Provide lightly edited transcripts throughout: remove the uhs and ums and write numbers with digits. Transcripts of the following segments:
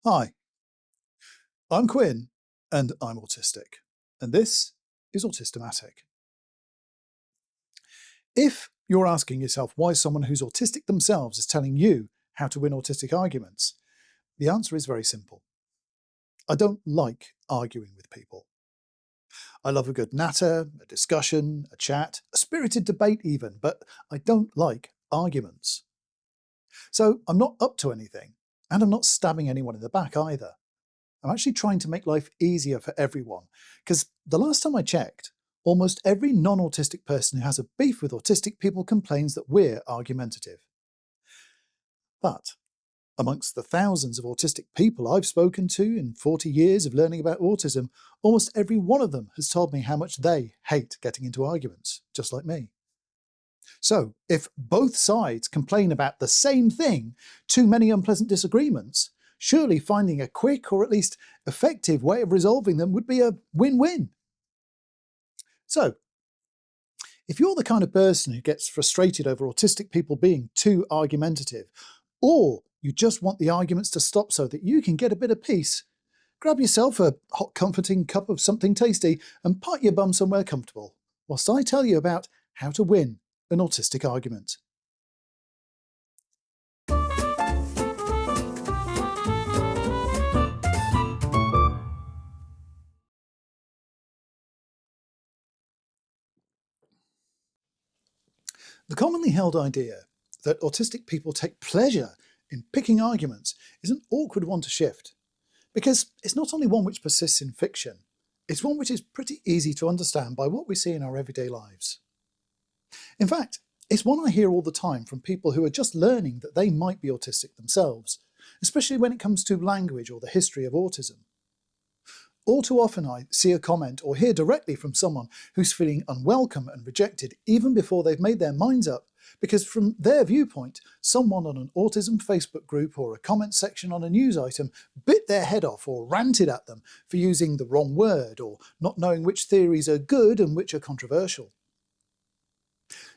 Hi, I'm Quinn, and I'm autistic, and this is Autistic. If you're asking yourself why someone who's autistic themselves is telling you how to win autistic arguments, the answer is very simple. I don't like arguing with people. I love a good natter, a discussion, a chat, a spirited debate even, but I don't like arguments. So I'm not up to anything, and I'm not stabbing anyone in the back either. I'm actually trying to make life easier for everyone, because the last time I checked, almost every non-autistic person who has a beef with autistic people complains that we're argumentative. But amongst the thousands of autistic people I've spoken to in 40 years of learning about autism, almost every one of them has told me how much they hate getting into arguments, just like me. So, if both sides complain about the same thing, too many unpleasant disagreements, surely finding a quick or at least effective way of resolving them would be a win-win. So, if you're the kind of person who gets frustrated over autistic people being too argumentative, or you just want the arguments to stop so that you can get a bit of peace, grab yourself a hot comforting cup of something tasty and park your bum somewhere comfortable, whilst I tell you about how to win an autistic argument. The commonly held idea that autistic people take pleasure in picking arguments is an awkward one to shift, because it's not only one which persists in fiction, it's one which is pretty easy to understand by what we see in our everyday lives. In fact, it's one I hear all the time from people who are just learning that they might be autistic themselves, especially when it comes to language or the history of autism. All too often I see a comment or hear directly from someone who's feeling unwelcome and rejected even before they've made their minds up, because from their viewpoint, someone on an autism Facebook group or a comment section on a news item bit their head off or ranted at them for using the wrong word or not knowing which theories are good and which are controversial.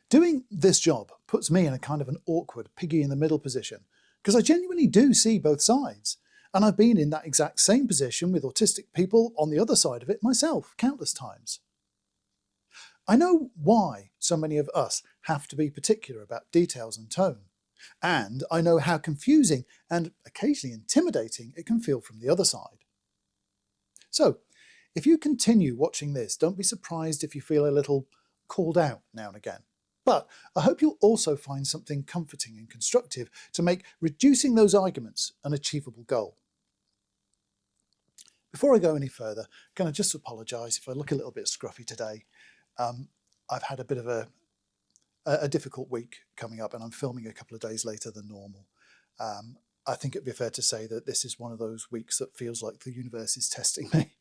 Doing this job puts me in a kind of an awkward piggy in the middle position, because I genuinely do see both sides. And I've been in that exact same position with autistic people on the other side of it myself, countless times. I know why so many of us have to be particular about details and tone, and I know how confusing and occasionally intimidating it can feel from the other side. So, if you continue watching this, don't be surprised if you feel a little called out now and again. But I hope you'll also find something comforting and constructive to make reducing those arguments an achievable goal. Before I go any further, can I just apologise if I look a little bit scruffy today? I've had a bit of a difficult week coming up, and I'm filming a couple of days later than normal. I think it'd be fair to say that this is one of those weeks that feels like the universe is testing me.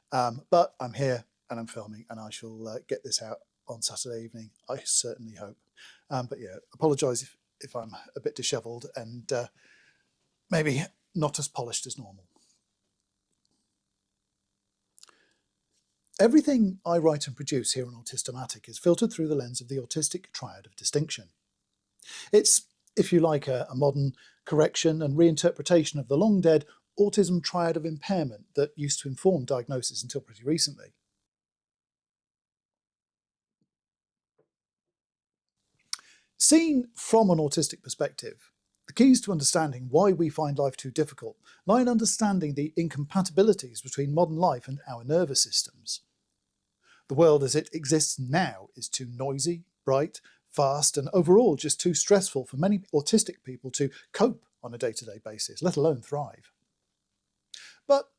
But I'm here and I'm filming, and I shall get this out on Saturday evening, I certainly hope. But yeah, apologise if I'm a bit dishevelled and maybe not as polished as normal. Everything I write and produce here on Autistic is filtered through the lens of the autistic triad of distinction. It's, if you like, a modern correction and reinterpretation of the long-dead autism triad of impairment that used to inform diagnosis until pretty recently. Seen from an autistic perspective, the keys to understanding why we find life too difficult lie in understanding the incompatibilities between modern life and our nervous systems. The world as it exists now is too noisy, bright, fast, and overall just too stressful for many autistic people to cope on a day-to-day basis, let alone thrive. But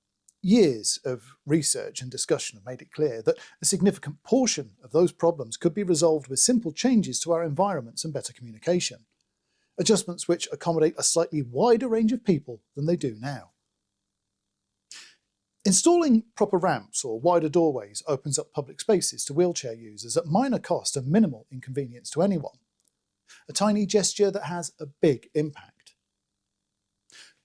years of research and discussion have made it clear that a significant portion of those problems could be resolved with simple changes to our environments and better communication, adjustments which accommodate a slightly wider range of people than they do now. Installing proper ramps or wider doorways opens up public spaces to wheelchair users at minor cost and minimal inconvenience to anyone. A tiny gesture that has a big impact.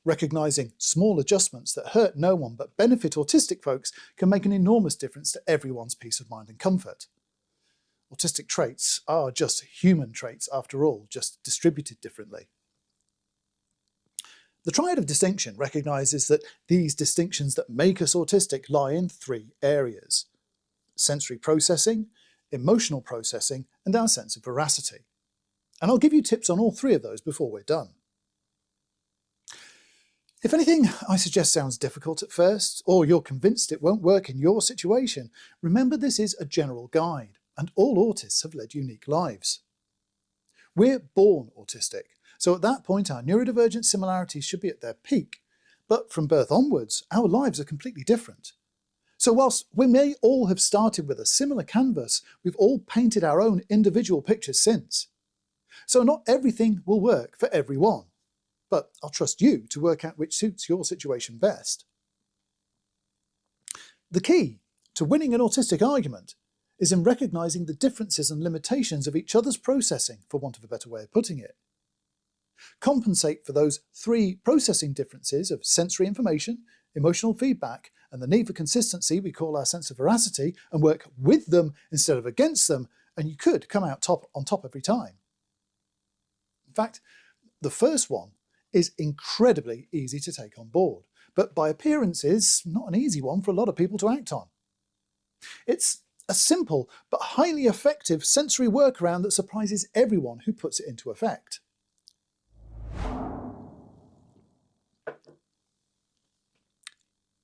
Recognising small adjustments that hurt no one but benefit autistic folks can make an enormous difference to everyone's peace of mind and comfort. Autistic traits are just human traits after all, just distributed differently. The Triad of distinction recognises that these distinctions that make us autistic lie in 3 areas: sensory processing, emotional processing, and our sense of veracity. And I'll give you tips on all 3 of those before we're done. If anything I suggest sounds difficult at first, or you're convinced it won't work in your situation, remember this is a general guide, and all autists have led unique lives. We're born autistic, so at that point our neurodivergent similarities should be at their peak, but from birth onwards our lives are completely different. So whilst we may all have started with a similar canvas, we've all painted our own individual pictures since. So not everything will work for everyone, but I'll trust you to work out which suits your situation best. The key to winning an autistic argument is in recognising the differences and limitations of each other's processing, for want of a better way of putting it. Compensate for those 3 processing differences of sensory information, emotional feedback, and the need for consistency we call our sense of veracity, and work with them instead of against them, and you could come out on top every time. In fact, the first one is incredibly easy to take on board, but by appearances, not an easy one for a lot of people to act on. It's a simple but highly effective sensory workaround that surprises everyone who puts it into effect.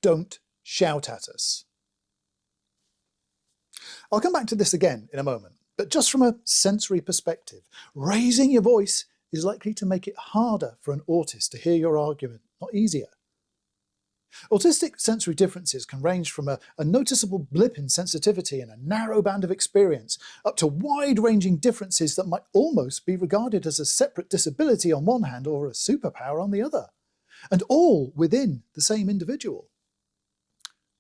Don't shout at us. I'll come back to this again in a moment, but just from a sensory perspective, raising your voice is likely to make it harder for an autist to hear your argument, not easier. Autistic sensory differences can range from a noticeable blip in sensitivity in a narrow band of experience up to wide-ranging differences that might almost be regarded as a separate disability on one hand or a superpower on the other, and all within the same individual.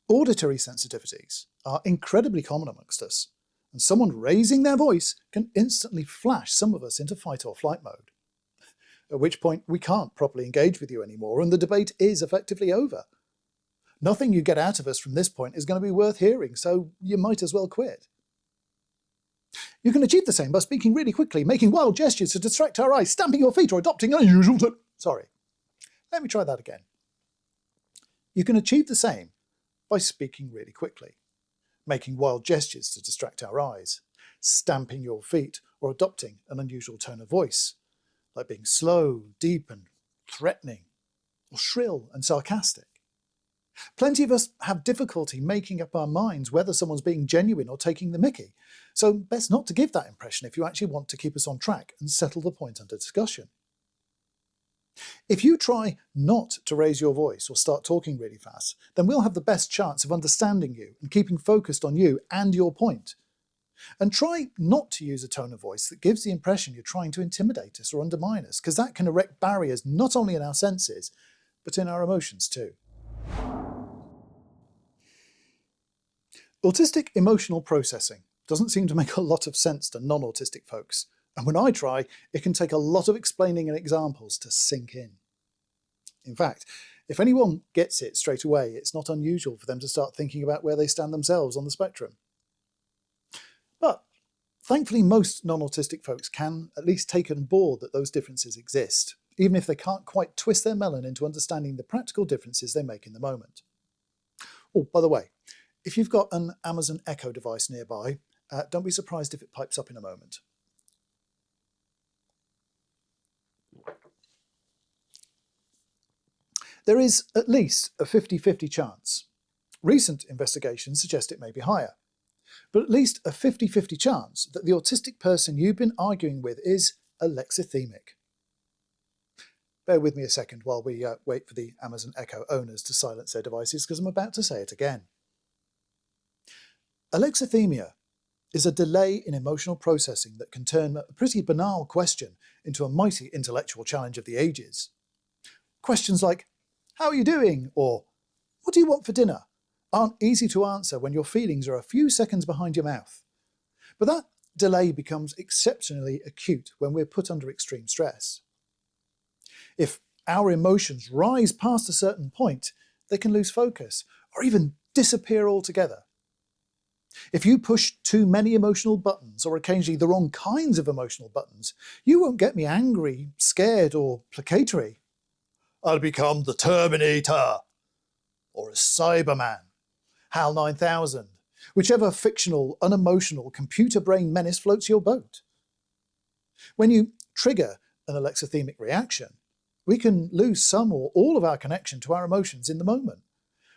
Auditory sensitivities are incredibly common amongst us, and someone raising their voice can instantly flash some of us into fight or flight mode, at which point we can't properly engage with you anymore and the debate is effectively over. Nothing you get out of us from this point is going to be worth hearing, so you might as well quit. You can achieve the same by speaking really quickly, making wild gestures to distract our eyes, stamping your feet, or adopting unusual... Sorry. Let me try that again. You can achieve the same by speaking really quickly, making wild gestures to distract our eyes, stamping your feet, or adopting an unusual tone of voice, like being slow, deep, and threatening, or shrill and sarcastic. Plenty of us have difficulty making up our minds whether someone's being genuine or taking the mickey, so best not to give that impression if you actually want to keep us on track and settle the point under discussion. If you try not to raise your voice or start talking really fast, then we'll have the best chance of understanding you and keeping focused on you and your point. And try not to use a tone of voice that gives the impression you're trying to intimidate us or undermine us, because that can erect barriers not only in our senses, but in our emotions too. Autistic emotional processing doesn't seem to make a lot of sense to non-autistic folks, and when I try, it can take a lot of explaining and examples to sink in. In fact, if anyone gets it straight away, it's not unusual for them to start thinking about where they stand themselves on the spectrum. But thankfully, most non-autistic folks can at least take on board that those differences exist, even if they can't quite twist their melon into understanding the practical differences they make in the moment. Oh, by the way, if you've got an Amazon Echo device nearby, don't be surprised if it pipes up in a moment. There is at least a 50-50 chance. Recent investigations suggest it may be higher, but at least a 50-50 chance that the autistic person you've been arguing with is alexithemic. Bear with me a second while we wait for the Amazon Echo owners to silence their devices, because I'm about to say it again. Alexithemia is a delay in emotional processing that can turn a pretty banal question into a mighty intellectual challenge of the ages. Questions like, "How are you doing?" or "What do you want for dinner?" aren't easy to answer when your feelings are a few seconds behind your mouth. But that delay becomes exceptionally acute when we're put under extreme stress. If our emotions rise past a certain point, they can lose focus or even disappear altogether. If you push too many emotional buttons, or occasionally the wrong kinds of emotional buttons, you won't get me angry, scared, or placatory. I'll become the Terminator, or a Cyberman, HAL 9000, whichever fictional, unemotional, computer-brain menace floats your boat. When you trigger an alexithemic reaction, we can lose some or all of our connection to our emotions in the moment,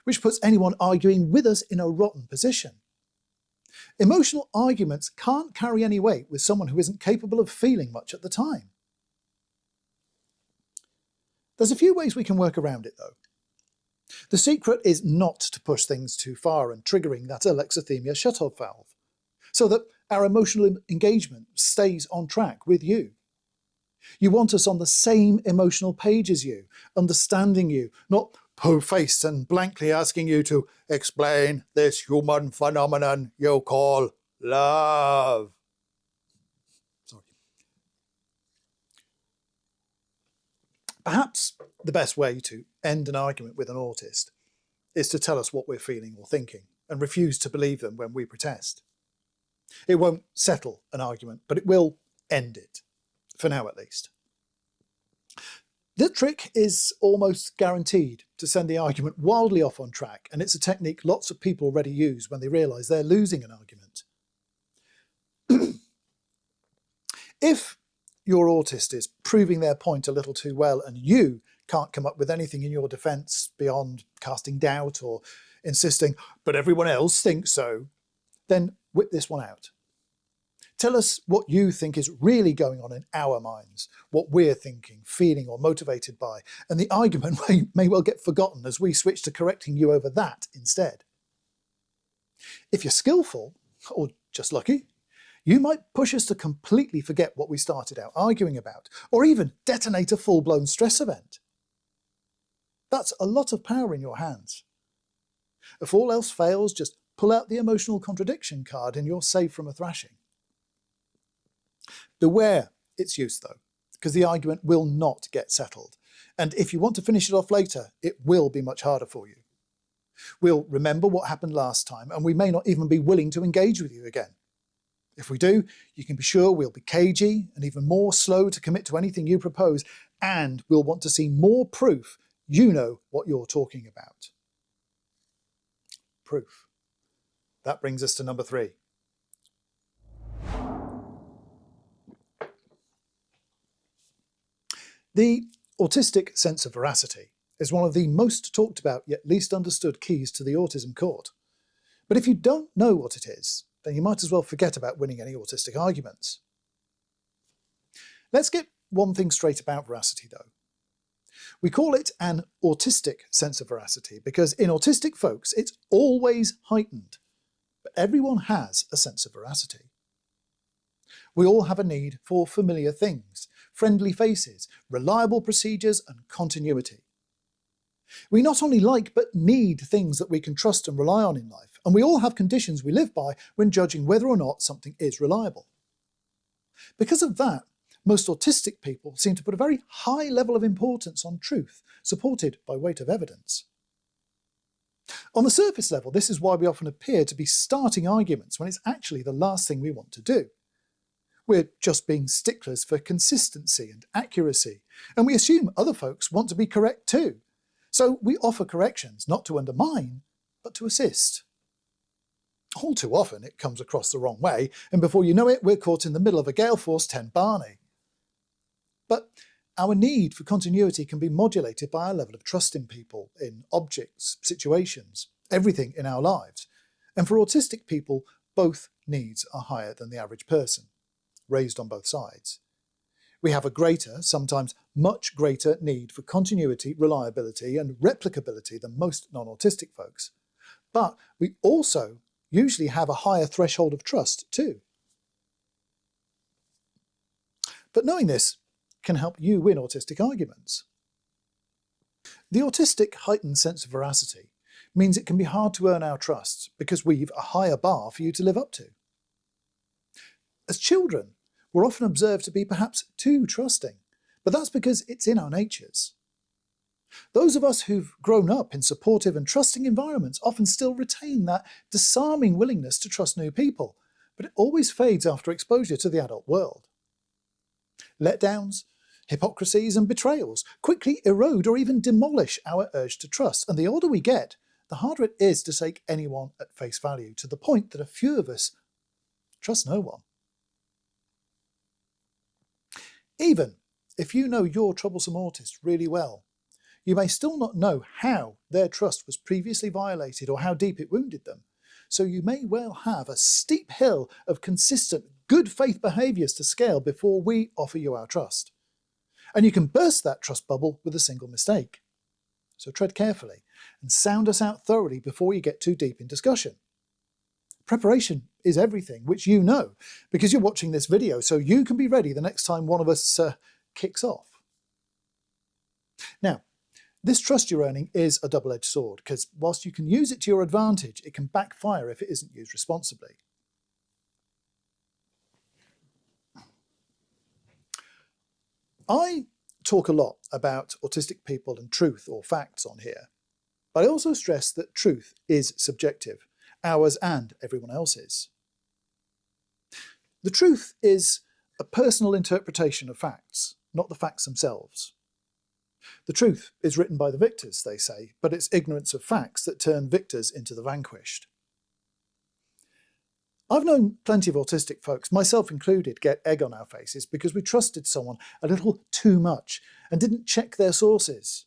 which puts anyone arguing with us in a rotten position. Emotional arguments can't carry any weight with someone who isn't capable of feeling much at the time. There's a few ways we can work around it, though. The secret is not to push things too far and triggering that alexithymia shut-off valve, so that our emotional engagement stays on track with you. You want us on the same emotional page as you, understanding you, not po-faced and blankly asking you to explain this human phenomenon you call love. Sorry. Perhaps the best way to end an argument with an autist is to tell us what we're feeling or thinking and refuse to believe them when we protest. It won't settle an argument, but it will end it, for now at least. The trick is almost guaranteed to send the argument wildly off on track, and it's a technique lots of people already use when they realise they're losing an argument. If your autist is proving their point a little too well and you can't come up with anything in your defence beyond casting doubt or insisting, but everyone else thinks so, then whip this one out. Tell us what you think is really going on in our minds, what we're thinking, feeling or motivated by, and the argument may well get forgotten as we switch to correcting you over that instead. If you're skillful, or just lucky, you might push us to completely forget what we started out arguing about, or even detonate a full-blown stress event. That's a lot of power in your hands. If all else fails, just pull out the emotional contradiction card and you're safe from a thrashing. Beware its use though, because the argument will not get settled. And if you want to finish it off later, it will be much harder for you. We'll remember what happened last time, and we may not even be willing to engage with you again. If we do, you can be sure we'll be cagey and even more slow to commit to anything you propose, and we'll want to see more proof you know what you're talking about. Proof. That brings us to number 3. The autistic sense of veracity is one of the most talked about yet least understood keys to the autism court. But if you don't know what it is, then you might as well forget about winning any autistic arguments. Let's get one thing straight about veracity though. We call it an autistic sense of veracity because in autistic folks it's always heightened, but everyone has a sense of veracity. We all have a need for familiar things, friendly faces, reliable procedures and continuity. We not only like but need things that we can trust and rely on in life, and we all have conditions we live by when judging whether or not something is reliable. Because of that, most autistic people seem to put a very high level of importance on truth, supported by weight of evidence. On the surface level, this is why we often appear to be starting arguments when it's actually the last thing we want to do. We're just being sticklers for consistency and accuracy, and we assume other folks want to be correct too. So we offer corrections not to undermine, but to assist. All too often it comes across the wrong way, and before you know it, we're caught in the middle of a gale force 10 Barney. But our need for continuity can be modulated by our level of trust in people, in objects, situations, everything in our lives. And for autistic people, both needs are higher than the average person, raised on both sides. We have a greater, sometimes much greater need for continuity, reliability and replicability than most non-autistic folks. But we also usually have a higher threshold of trust too. But knowing this can help you win autistic arguments. The autistic heightened sense of veracity means it can be hard to earn our trust because we've a higher bar for you to live up to. As children, we're often observed to be perhaps too trusting, but that's because it's in our natures. Those of us who've grown up in supportive and trusting environments often still retain that disarming willingness to trust new people, but it always fades after exposure to the adult world. Letdowns, Hypocrisies and betrayals quickly erode or even demolish our urge to trust, and the older we get, the harder it is to take anyone at face value, to the point that a few of us trust no one. Even if you know your troublesome autist really well, you may still not know how their trust was previously violated or how deep it wounded them. So you may well have a steep hill of consistent, good faith behaviours to scale before we offer you our trust. And you can burst that trust bubble with a single mistake. So tread carefully and sound us out thoroughly before you get too deep in discussion. Preparation is everything, which you know, because you're watching this video, so you can be ready the next time one of us kicks off. Now, this trust you're earning is a double-edged sword, because whilst you can use it to your advantage, it can backfire if it isn't used responsibly. I talk a lot about autistic people and truth or facts on here, but I also stress that truth is subjective, ours and everyone else's. The truth is a personal interpretation of facts, not the facts themselves. The truth is written by the victors, they say, but it's ignorance of facts that turn victors into the vanquished. I've known plenty of autistic folks, myself included, get egg on our faces because we trusted someone a little too much and didn't check their sources.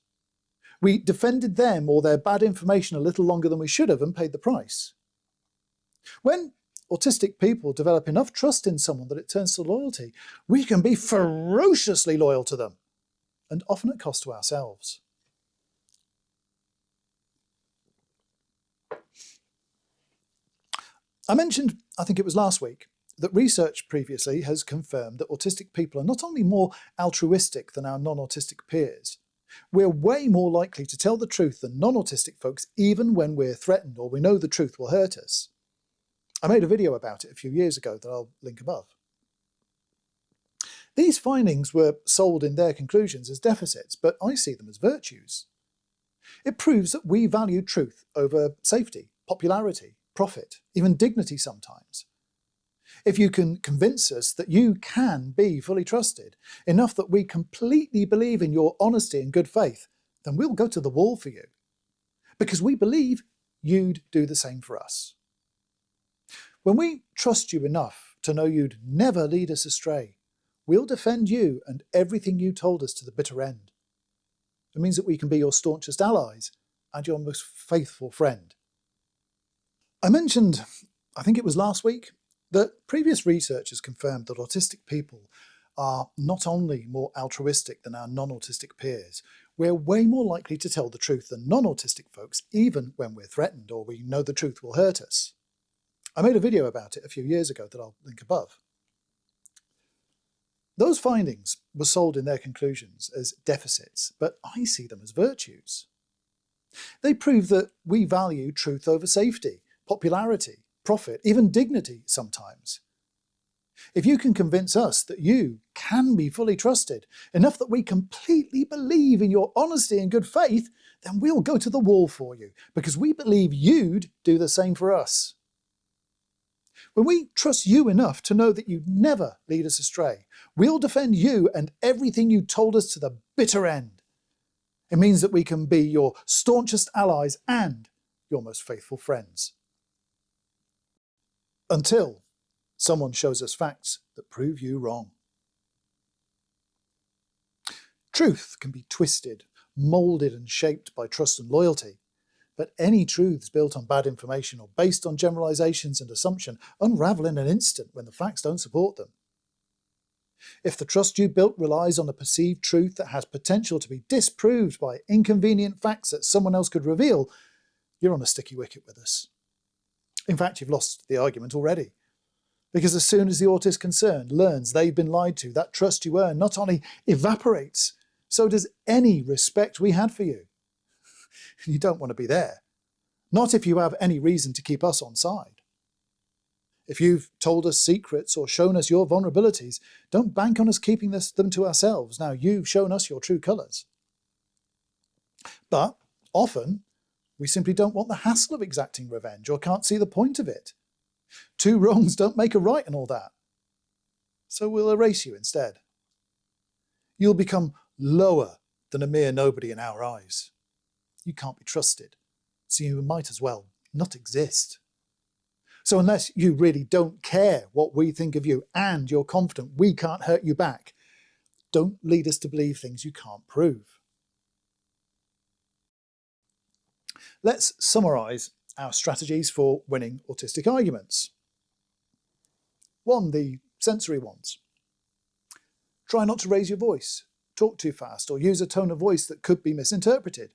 We defended them or their bad information a little longer than we should have and paid the price. When autistic people develop enough trust in someone that it turns to loyalty, we can be ferociously loyal to them, and often at cost to ourselves. I mentioned, I think it was last week, that research previously has confirmed that autistic people are not only more altruistic than our non-autistic peers, we're way more likely to tell the truth than non-autistic folks even when we're threatened or we know the truth will hurt us. I made a video about it a few years ago that I'll link above. These findings were sold in their conclusions as deficits, but I see them as virtues. It proves that we value truth over safety, popularity, profit, even dignity sometimes. If you can convince us that you can be fully trusted, enough that we completely believe in your honesty and good faith, then we'll go to the wall for you, because we believe you'd do the same for us. When we trust you enough to know you'd never lead us astray, we'll defend you and everything you told us to the bitter end. It means that we can be your staunchest allies and your most faithful friend. I mentioned, I think it was last week, that previous research has confirmed that autistic people are not only more altruistic than our non-autistic peers, we're way more likely to tell the truth than non-autistic folks, even when we're threatened or we know the truth will hurt us. I made a video about it a few years ago that I'll link above. Those findings were sold in their conclusions as deficits, but I see them as virtues. They prove that we value truth over safety, popularity, profit, even dignity sometimes. If you can convince us that you can be fully trusted, enough that we completely believe in your honesty and good faith, then we'll go to the wall for you, because we believe you'd do the same for us. When we trust you enough to know that you'd never lead us astray, we'll defend you and everything you told us to the bitter end. It means that we can be your staunchest allies and your most faithful friends. Until someone shows us facts that prove you wrong. Truth can be twisted, moulded and shaped by trust and loyalty, but any truths built on bad information or based on generalizations and assumption unravel in an instant when the facts don't support them. If the trust you built relies on a perceived truth that has potential to be disproved by inconvenient facts that someone else could reveal, you're on a sticky wicket with us. In fact, you've lost the argument already. Because as soon as the autist concerned learns they've been lied to, that trust you earn not only evaporates, so does any respect we had for you. You don't want to be there. Not if you have any reason to keep us on side. If you've told us secrets or shown us your vulnerabilities, don't bank on us keeping them to ourselves. Now you've shown us your true colours. But often, we simply don't want the hassle of exacting revenge or can't see the point of it. Two wrongs don't make a right and all that. So we'll erase you instead. You'll become lower than a mere nobody in our eyes. You can't be trusted, so you might as well not exist. So unless you really don't care what we think of you and you're confident we can't hurt you back, don't lead us to believe things you can't prove. Let's summarise our strategies for winning autistic arguments. 1. The sensory ones. Try not to raise your voice, talk too fast, or use a tone of voice that could be misinterpreted.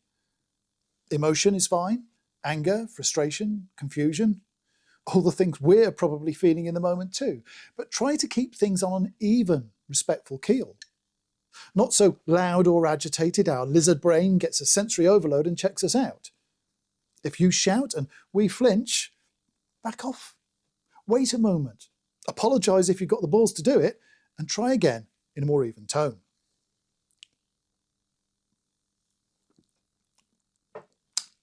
Emotion is fine. Anger, frustration, confusion, all the things we're probably feeling in the moment too. But try to keep things on an even, respectful keel. Not so loud or agitated our lizard brain gets a sensory overload and checks us out. If you shout and we flinch, back off. Wait a moment. Apologise if you've got the balls to do it, and try again in a more even tone.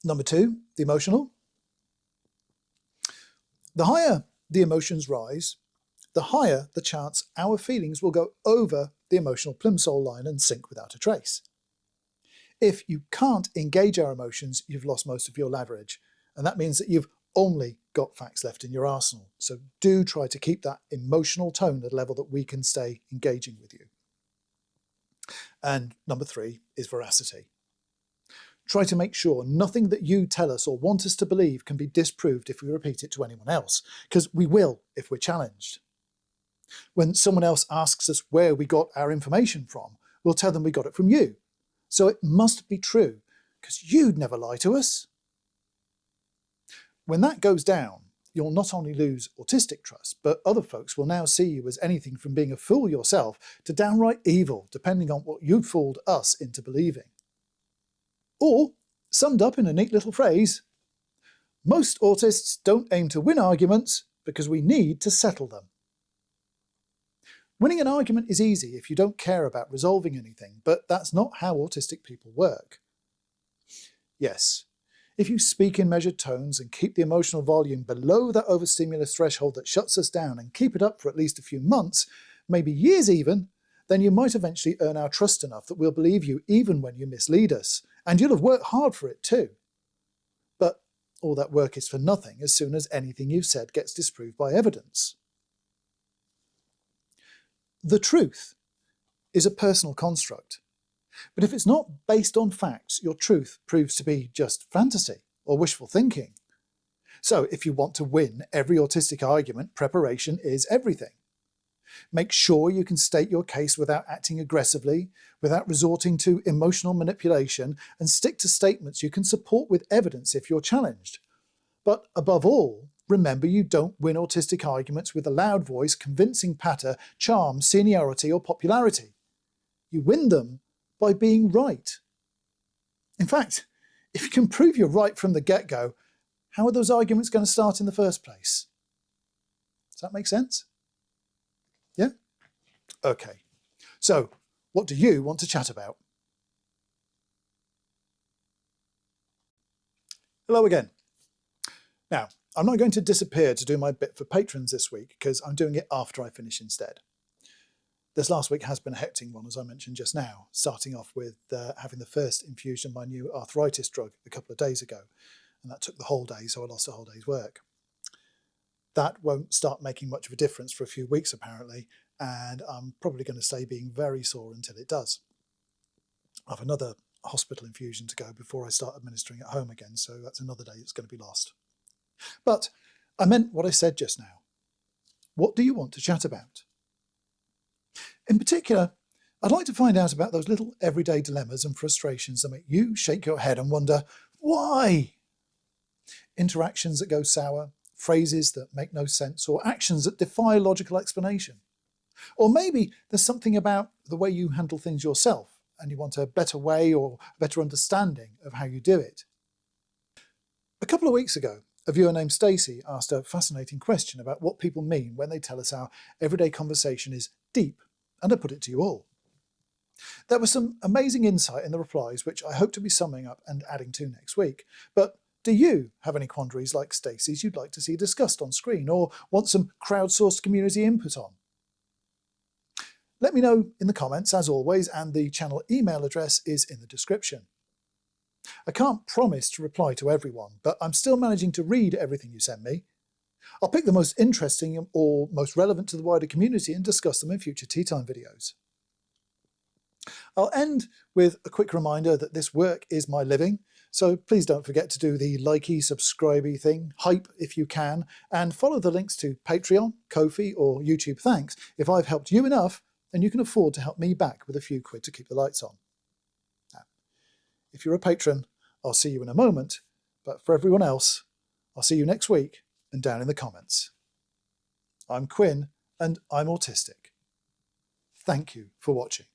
Number 2, the emotional. The higher the emotions rise, the higher the chance our feelings will go over the emotional plimsoll line and sink without a trace. If you can't engage our emotions, you've lost most of your leverage, and that means that you've only got facts left in your arsenal. So do try to keep that emotional tone at a level that we can stay engaging with you. And number 3 is veracity. Try to make sure nothing that you tell us or want us to believe can be disproved if we repeat it to anyone else, because we will if we're challenged. When someone else asks us where we got our information from, we'll tell them we got it from you. So it must be true, because you'd never lie to us. When that goes down, you'll not only lose autistic trust, but other folks will now see you as anything from being a fool yourself to downright evil, depending on what you fooled us into believing. Or, summed up in a neat little phrase, most autists don't aim to win arguments because we need to settle them. Winning an argument is easy if you don't care about resolving anything, but that's not how autistic people work. Yes, if you speak in measured tones and keep the emotional volume below that overstimulus threshold that shuts us down and keep it up for at least a few months, maybe years even, then you might eventually earn our trust enough that we'll believe you even when you mislead us, and you'll have worked hard for it too. But all that work is for nothing as soon as anything you've said gets disproved by evidence. The truth is a personal construct, but if it's not based on facts, your truth proves to be just fantasy or wishful thinking. So if you want to win every autistic argument, preparation is everything. Make sure you can state your case without acting aggressively, without resorting to emotional manipulation, and stick to statements you can support with evidence if you're challenged. But above all, remember you don't win autistic arguments with a loud voice, convincing patter, charm, seniority, or popularity. You win them by being right. In fact, if you can prove you're right from the get-go, how are those arguments going to start in the first place? Does that make sense? Yeah? Okay. So, what do you want to chat about? Hello again. Now, I'm not going to disappear to do my bit for patrons this week because I'm doing it after I finish instead. This last week has been a hectic one, as I mentioned just now, starting off with having the first infusion of my new arthritis drug a couple of days ago, and that took the whole day, so I lost a whole day's work. That won't start making much of a difference for a few weeks apparently, and I'm probably going to stay being very sore until it does. I have another hospital infusion to go before I start administering at home again, so that's another day that's going to be lost. But I meant what I said just now. What do you want to chat about? In particular, I'd like to find out about those little everyday dilemmas and frustrations that make you shake your head and wonder, why? Interactions that go sour, phrases that make no sense, or actions that defy logical explanation. Or maybe there's something about the way you handle things yourself, and you want a better way or a better understanding of how you do it. A couple of weeks ago, a viewer named Stacey asked a fascinating question about what people mean when they tell us our everyday conversation is deep, and I put it to you all. There was some amazing insight in the replies, which I hope to be summing up and adding to next week. But do you have any quandaries like Stacey's you'd like to see discussed on screen, or want some crowdsourced community input on? Let me me know in the comments, as always, and the channel email address is in the description. I can't promise to reply to everyone, but I'm still managing to read everything you send me. I'll pick the most interesting or most relevant to the wider community and discuss them in future Tea Time videos. I'll end with a quick reminder that this work is my living, so please don't forget to do the likey, subscribey thing, hype if you can, and follow the links to Patreon, Ko-fi or YouTube Thanks if I've helped you enough and you can afford to help me back with a few quid to keep the lights on. Now, if you're a patron, I'll see you in a moment, but for everyone else, I'll see you next week and down in the comments. I'm Quinn and I'm autistic. Thank you for watching.